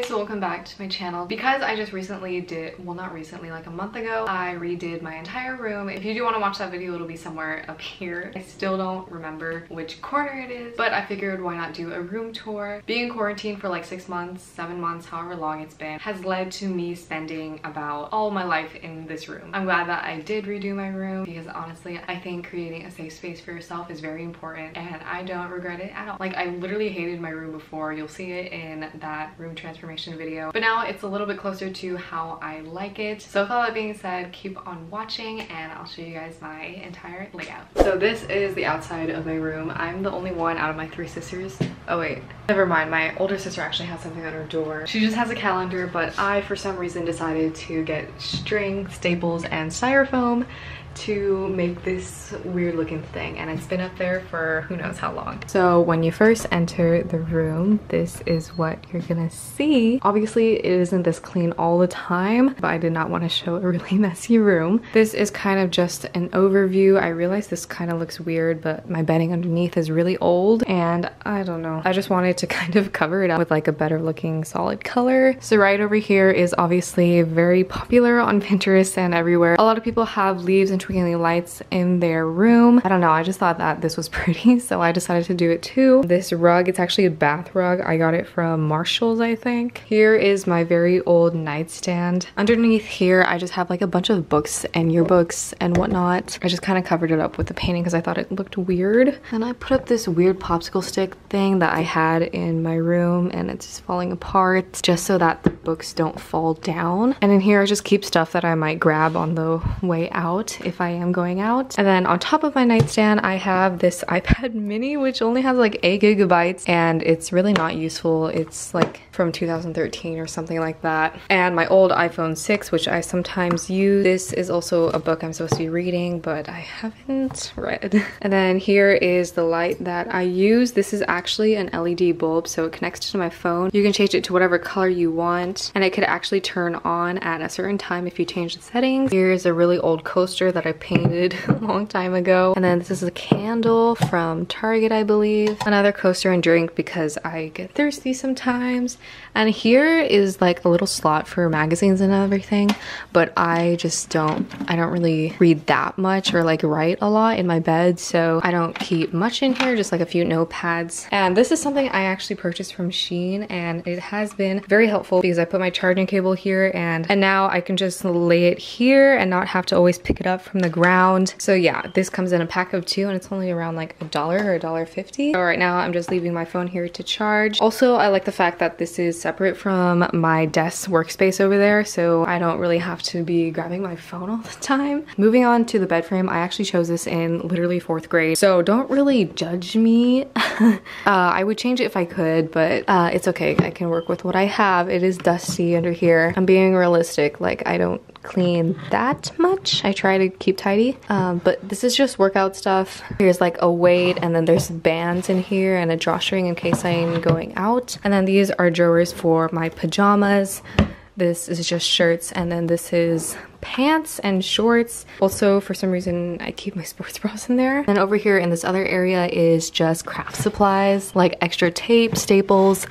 guys, welcome back to my channel. Because I just recently did, well not recently, like a month ago, I redid my entire room. If you do want to watch that video, it'll be somewhere up here. I still don't remember which corner it is, but I figured why not do a room tour. Being in quarantine for like 6 months, 7 months, however long it's been, has led to me spending about all my life in this room. I'm glad that I did redo my room because honestly, I think creating a safe space for yourself is very important and I don't regret it at all. Like, I literally hated my room before. You'll see it in that room transformation video, but now it's a little bit closer to how I like it. So with all that being said, keep on watching and I'll show you guys my entire layout. So this is the outside of my room. I'm the only one out of my 3 sisters. Oh wait, never mind. My older sister actually has something on her door. She just has a calendar, but I for some reason decided to get string, staples, and styrofoam to make this weird looking thing, and it's been up there for who knows how long. So when you first enter the room, this is what you're gonna see. Obviously it isn't this clean all the time, but I did not want to show a really messy room. This is kind of just an overview. I realize this kind of looks weird, but my bedding underneath is really old and I don't know, I just wanted to kind of cover it up with like a better looking solid color. So right over here is obviously very popular on Pinterest and everywhere. A lot of people have leaves and twinkling lights in their room. I don't know, I just thought that this was pretty, so I decided to do it too. This rug, it's actually a bath rug. I got it from Marshall's, I think. Here is my very old nightstand. Underneath here, I just have like a bunch of books and yearbooks and whatnot. I just kind of covered it up with the painting because I thought it looked weird. And I put up this weird popsicle stick thing that I had in my room and it's just falling apart just so that the books don't fall down. And in here, I just keep stuff that I might grab on the way out if I am going out. And then on top of my nightstand, I have this iPad mini, which only has like 8 gigabytes and it's really not useful. It's like from 2013 or something like that. And my old iPhone 6, which I sometimes use. This is also a book I'm supposed to be reading, but I haven't read. And then here is the light that I use. This is actually an LED bulb, so it connects to my phone. You can change it to whatever color you want, and it could actually turn on at a certain time if you change the settings. Here's a really old coaster that I painted a long time ago. And then this is a candle from Target, I believe. Another coaster and drink because I get thirsty sometimes. And here is like a little slot for magazines and everything, but I don't really read that much or like write a lot in my bed, so I don't keep much in here, just like a few notepads. And this is something I actually purchased from Shein and it has been very helpful because I put my charging cable here and now I can just lay it here and not have to always pick it up from the ground. So yeah, this comes in a pack of 2 and it's only around like $1 or $1.50. So right now I'm just leaving my phone here to charge. Also, I like the fact that this is separate from my desk workspace over there, so I don't really have to be grabbing my phone all the time. Moving on to the bed frame, I actually chose this in literally 4th grade, so don't really judge me. I would change it if I could, but it's okay. I can work with what I have. It is dusty under here. I'm being realistic, like I don't clean that much. I try to keep tidy, but this is just workout stuff. Here's like a weight, and then there's bands in here and a drawstring in case I'm going out. And then these are drawers for my pajamas. This is just shirts, and then this is pants and shorts. Also, for some reason, I keep my sports bras in there. And over here in this other area is just craft supplies, like extra tape, staples,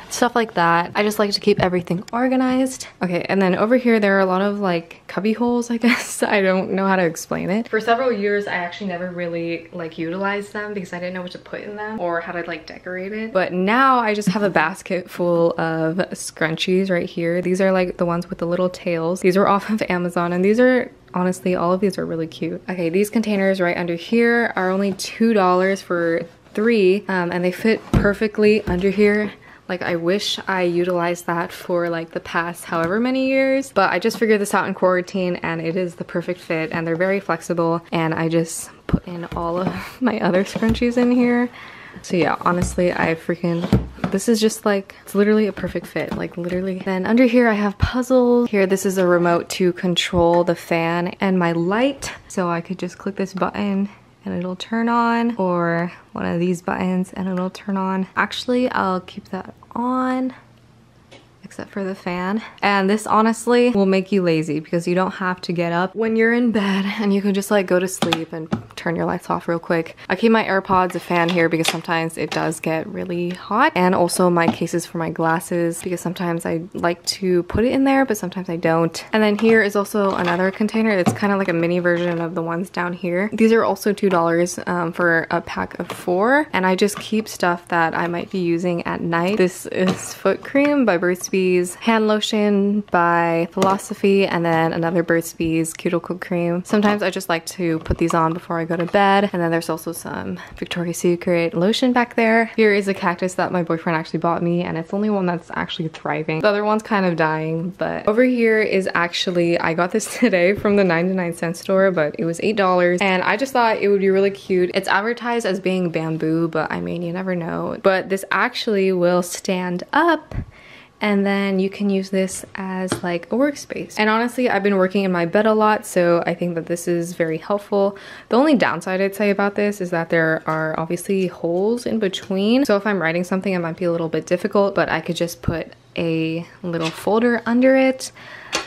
stuff like that. I just like to keep everything organized. Okay, and then over here there are a lot of like cubby holes, I guess. I don't know how to explain it. For several years I actually never really like utilized them because I didn't know what to put in them or how to like decorate it. But now I just have a basket full of scrunchies right here. These are like the ones with the little tails. These are off of Amazon and these are honestly, all of these are really cute. Okay, these containers right under here are only $2 for 3 and they fit perfectly under here. Like, I wish I utilized that for like the past however many years, but I just figured this out in quarantine and it is the perfect fit and they're very flexible, and I just put in all of my other scrunchies in here. So yeah, honestly, this is just like, it's literally a perfect fit, like literally. Then under here I have puzzles. Here, this is a remote to control the fan and my light. So I could just click this button and it'll turn on, or one of these buttons and it'll turn on. Actually, I'll keep that on. except for the fan. And this honestly will make you lazy because you don't have to get up when you're in bed and you can just like go to sleep and turn your lights off real quick. I keep my AirPods a fan here because sometimes it does get really hot, and also my cases for my glasses because sometimes I like to put it in there but sometimes I don't. And then here is also another container. It's kind of like a mini version of the ones down here. These are also $2 for a pack of 4, and I just keep stuff that I might be using at night. This is foot cream by Burt's Bees, hand lotion by Philosophy, and then another Burt's Bees cuticle cream. Sometimes I just like to put these on before I go to bed. And then there's also some Victoria's Secret lotion back there. Here is a cactus that my boyfriend actually bought me, and it's the only one that's actually thriving. The other one's kind of dying, but over here is actually, I got this today from the 99-cent store, but it was $8, and I just thought it would be really cute. It's advertised as being bamboo, but I mean, you never know. But this actually will stand up, and then you can use this as like a workspace. And honestly, I've been working in my bed a lot, so I think that this is very helpful. The only downside I'd say about this is that there are obviously holes in between. So if I'm writing something, it might be a little bit difficult, but I could just put a little folder under it.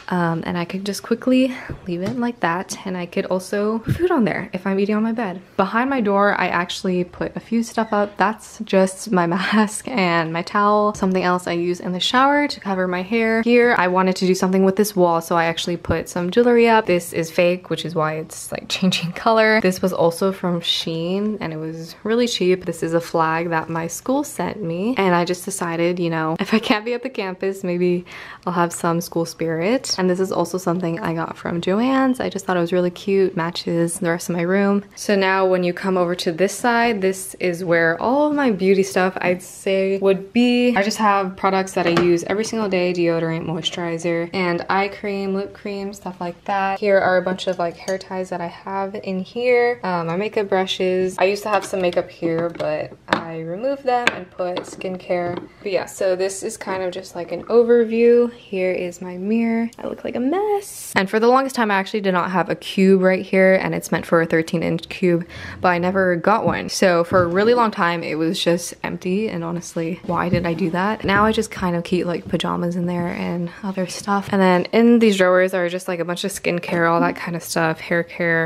And I could just quickly leave it like that, and I could also put food on there if I'm eating on my bed. Behind my door, I actually put a few stuff up. That's just my mask and my towel. Something else I use in the shower to cover my hair. Here, I wanted to do something with this wall, so I actually put some jewelry up. This is fake, which is why it's like changing color. This was also from Shein, and it was really cheap. This is a flag that my school sent me, and I just decided, you know, if I can't be at the campus, maybe I'll have some school spirit. And this is also something I got from Joann's. I just thought it was really cute, matches the rest of my room. So now when you come over to this side, this is where all of my beauty stuff I'd say would be. I just have products that I use every single day: deodorant, moisturizer, and eye cream, lip cream, stuff like that. Here are a bunch of like hair ties that I have in here. My makeup brushes. I used to have some makeup here, but I removed them and put skincare. But yeah, so this is kind of just like an overview. Here is my mirror. I look like a mess. And for the longest time, I actually did not have a cube right here, and it's meant for a 13-inch cube, but I never got one. So for a really long time, it was just empty, and honestly, why did I do that? Now I just kind of keep like pajamas in there and other stuff. And then in these drawers are just like a bunch of skincare, all that kind of stuff, hair care,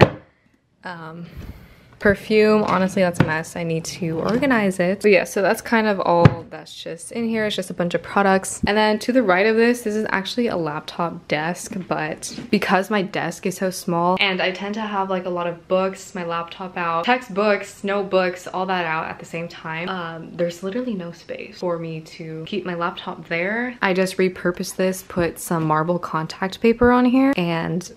perfume. Honestly, that's a mess. I need to organize it. But yeah, so that's kind of all that's just in here. It's just a bunch of products. And then to the right of this is actually a laptop desk, but because my desk is so small and I tend to have like a lot of books, my laptop out, textbooks, notebooks, all that out at the same time, there's literally no space for me to keep my laptop there. I just repurposed this, put some marble contact paper on here, and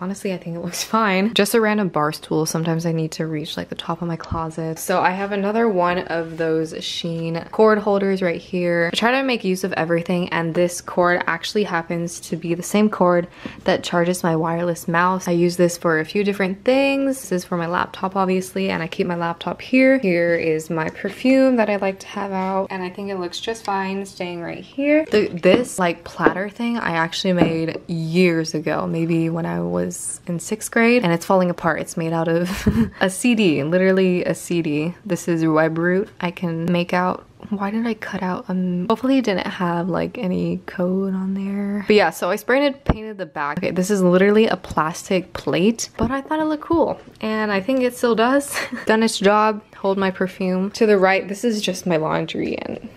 honestly, I think it looks fine. Just a random bar stool. Sometimes I need to reach like the top of my closet. So I have another one of those Shein cord holders right here. I try to make use of everything, and this cord actually happens to be the same cord that charges my wireless mouse. I use this for a few different things. This is for my laptop, obviously, and I keep my laptop here. Here is my perfume that I like to have out, and I think it looks just fine staying right here. This like platter thing I actually made years ago, maybe when I was in 6th grade, and it's falling apart. It's made out of a CD, literally a CD. This is web root. I can make out. Why did I cut out? Hopefully it didn't have like any code on there. But yeah, so I sprayed and painted the back. Okay, this is literally a plastic plate, but I thought it looked cool, and I think it still does. Done its job. Hold my perfume. To the right, this is just my laundry, and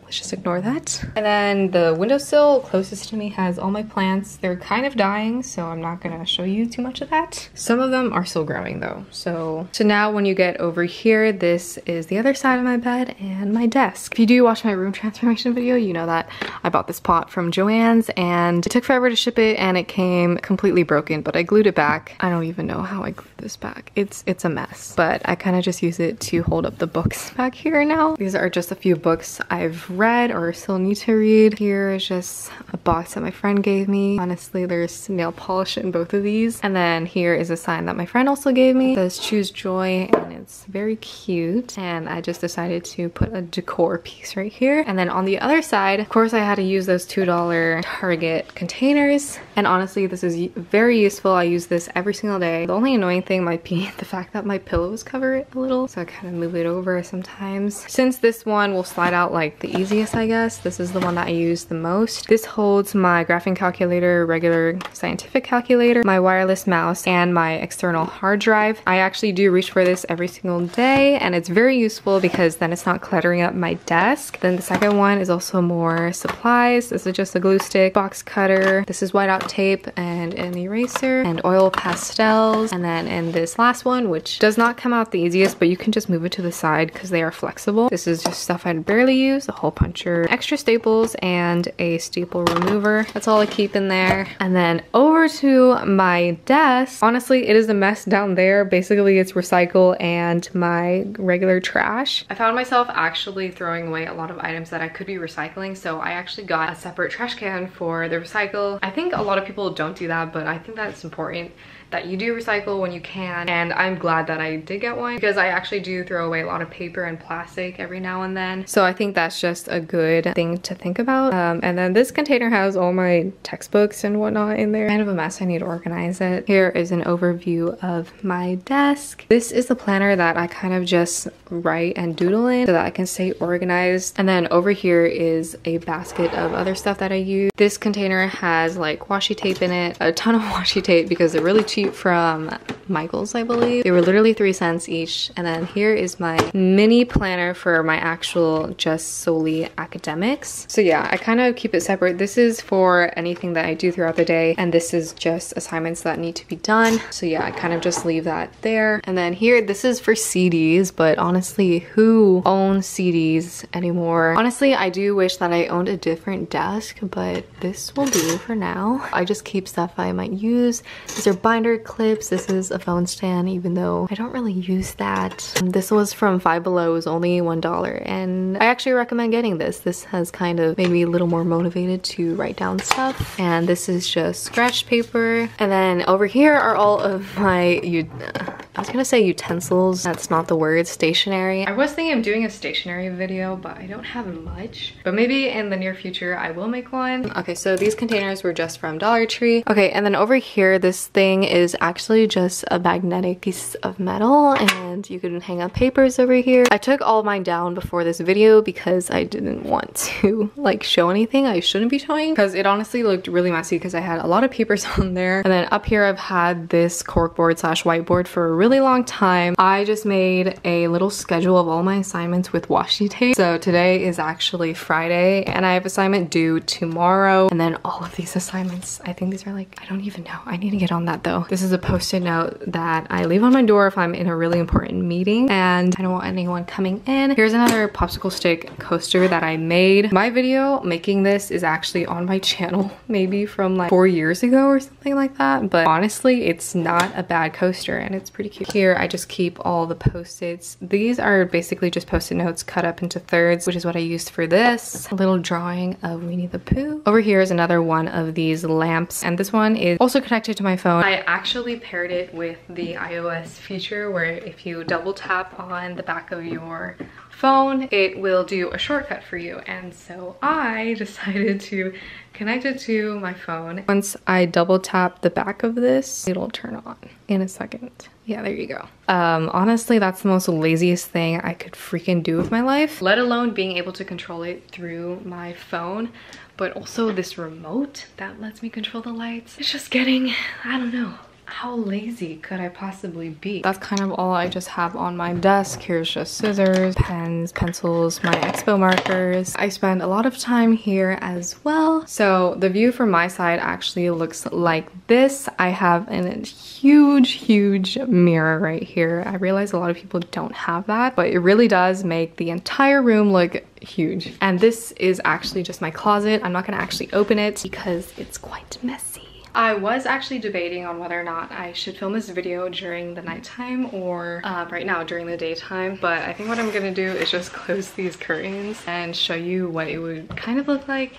let's just ignore that. And then the windowsill closest to me has all my plants. They're kind of dying, so I'm not gonna show you too much of that. Some of them are still growing though. So now when you get over here, this is the other side of my bed and my desk. If you do watch my room transformation video, you know that I bought this pot from Joann's, and it took forever to ship it, and it came completely broken, but I glued it back. I don't even know how I glued this back. It's a mess, but I kind of just use it to hold up the books back here now. These are just a few books I've read or still need to read. Here is just a box that my friend gave me. Honestly, there's nail polish in both of these. And then here is a sign that my friend also gave me. It says choose joy, and it's very cute. And I just decided to put a decor piece right here. And then on the other side, of course, I had to use those $2 Target containers. And honestly, this is very useful. I use this every single day. The only annoying thing might be the fact that my pillows cover it a little, so I kind of move it over sometimes. Since this one will slide out like the easy easiest, I guess. This is the one that I use the most. This holds my graphing calculator, regular scientific calculator, my wireless mouse, and my external hard drive. I actually do reach for this every single day, and it's very useful because then it's not cluttering up my desk. Then the second one is also more supplies. This is just a glue stick, box cutter. This is whiteout tape and an eraser and oil pastels. And then in this last one, which does not come out the easiest, but you can just move it to the side because they are flexible. This is just stuff I'd barely use, a hole puncher, extra staples, and a staple remover. That's all I keep in there. And then over to my desk. Honestly, it is a mess down there. Basically, it's recycle and my regular trash. I found myself actually throwing away a lot of items that I could be recycling, so I actually got a separate trash can for the recycle. I think a lot of people don't do that, but I think that's important that you do recycle when you can, and I'm glad that I did get one because I actually do throw away a lot of paper and plastic every now and then. So I think that's just a good thing to think about. And then this container has all my textbooks and whatnot in there. Kind of a mess, I need to organize it. Here is an overview of my desk. This is the planner that I kind of just write and doodle in so that I can stay organized. And then over here is a basket of other stuff that I use. This container has like washi tape in it, a ton of washi tape because they're really cheap from Michael's, I believe. They were literally 3 cents each. And then here is my mini planner for my actual just solely academics. So yeah, I kind of keep it separate. This is for anything that I do throughout the day, and this is just assignments that need to be done. So yeah, I kind of just leave that there. And then here, this is for CDs, but honestly, who owns CDs anymore? Honestly, I do wish that I owned a different desk, but this will do for now. I just keep stuff I might use. These are binder clips. This is a phone stand, even though I don't really use that. This was from Five Below. It was only $1, and I actually recommend getting this. This has kind of made me a little more motivated to write down stuff. And this is just scratch paper. And then over here are all of my, I was gonna say utensils. That's not the word, stationery. I was thinking of doing a stationery video, but I don't have much. But maybe in the near future, I will make one. Okay, so these containers were just from Dollar Tree. Okay, and then over here, this thing is actually just a magnetic piece of metal, and you can hang up papers over here. I took all mine down before this video because I didn't want to like show anything I shouldn't be showing, because it honestly looked really messy because I had a lot of papers on there. And then up here I've had this corkboard slash whiteboard for a really long time. I just made a little schedule of all my assignments with washi tape. So today is actually Friday and I have assignment due tomorrow, and then all of these assignments, I think these are like, I don't even know, I need to get on that though. This is a post-it note that I leave on my door if I'm in a really important meeting and I don't want anyone coming in. Here's another popsicle stick coaster that I made. My video making this is actually on my channel maybe from like 4 years ago or something like that, but honestly it's not a bad coaster and it's pretty cute. Here I just keep all the post-its. These are basically just post-it notes cut up into thirds, which is what I used for this. A little drawing of Winnie the Pooh. Over here is another one of these lamps, and this one is also connected to my phone. I actually paired it with the iOS feature where if you double tap on the back of your phone, it will do a shortcut for you, and so I decided to connect it to my phone. Once I double tap the back of this, it'll turn on in a second. Yeah, there you go. Honestly, that's the most laziest thing I could freaking do with my life, let alone being able to control it through my phone. But also this remote that lets me control the lights. It's just getting, I don't know. How lazy could I possibly be? That's kind of all I just have on my desk. Here's just scissors, pens, pencils, my expo markers. I spend a lot of time here as well. So the view from my side actually looks like this. I have a huge mirror right here. I realize a lot of people don't have that, but it really does make the entire room look huge. And this is actually just my closet. I'm not gonna actually open it because it's quite messy. I was actually debating on whether or not I should film this video during the nighttime or right now during the daytime, but I think what I'm gonna do is just close these curtains and show you what it would kind of look like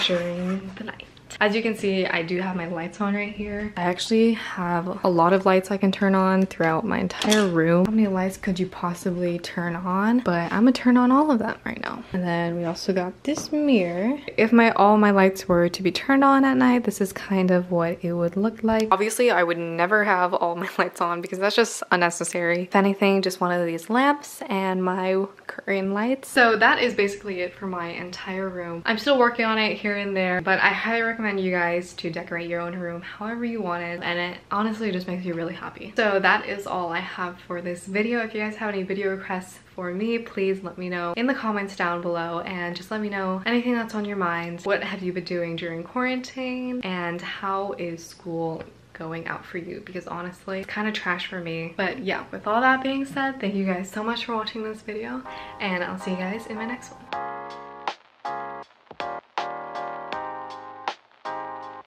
during the night. As you can see, I do have my lights on right here. I actually have a lot of lights I can turn on throughout my entire room. How many lights could you possibly turn on? But I'm gonna turn on all of them right now. And then we also got this mirror. If all my lights were to be turned on at night, this is kind of what it would look like. Obviously, I would never have all my lights on because that's just unnecessary. If anything, just one of these lamps and my curtain lights. So that is basically it for my entire room. I'm still working on it here and there, but I highly recommend you guys to decorate your own room however you want it, and it honestly just makes you really happy. So that is all I have for this video. If you guys have any video requests for me, please let me know in the comments down below, and just let me know anything that's on your mind. What have you been doing during quarantine, and how is school going out for you? Because honestly, it's kind of trash for me. But yeah, with all that being said, thank you guys so much for watching this video, and I'll see you guys in my next one.